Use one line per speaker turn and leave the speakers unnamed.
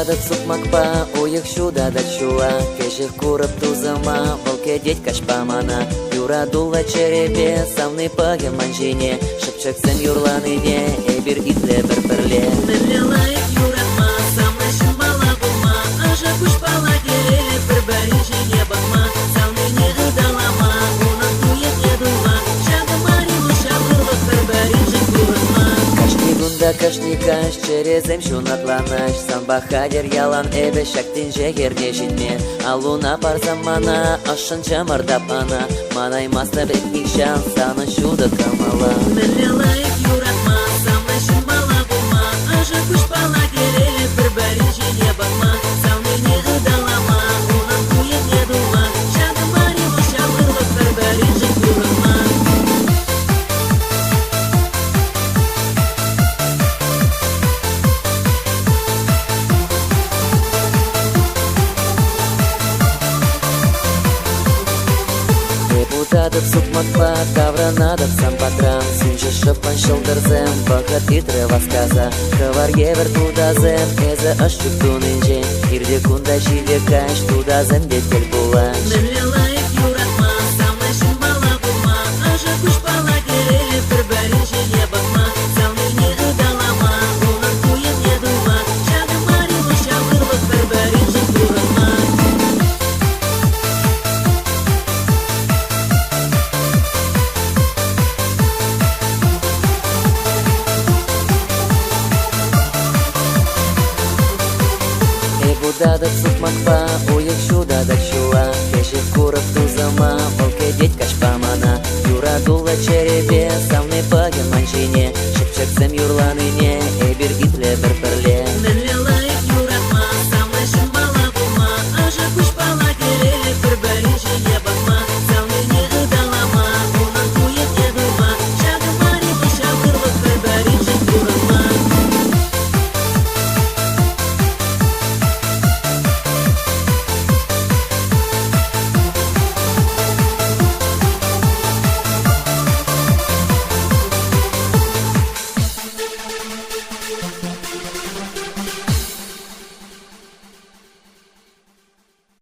Будадат сукмакпа, уйых шуда да чула, кеших курып тузыма, волке деть кашпамана. Юра дула черепе, самны паге манжине, шепчексем юрланыне, эбир итле бір-бірле.
Нерлелайық юратма, самны шымбала болма, ажа күшпала керелі бір-бірі жіне бақма, самныне ұдалама, оның тует едула, шағымари ұшағырлық бір-бірі жын күрітма.
Кашни кашни каш, черезем шунатланаш, сам бахадер ялан эбе шактин жегерне житме, алуна парзамана, ашын чамырдап ана, манай маста бетник шан, саны шуда камала.
Нерлелайық юратма, самны шымбала болма, ажа күшпала керелі бір-бірі жіне бақма, самныне ұдалама, оның тует едула, шағымари ұшағырлық бір-бірі жын күрітма.
Будадат сукмакпа, кавранадат сам патран, сунчы шыпан шылдырзем, бақыт итре васказа, кавар евер тудазем, эзе ашчук тунынжен, ирде кунда жиде каш, тудазем детель була.
Нерлелайық юратма, самны шымбала болма, ажа күшпала керелі бір-бірі жіне бақма, самныне ұдалама, оның тует едула, шағымари ұшағырлық бір-бірі жын күрітма.
Будадат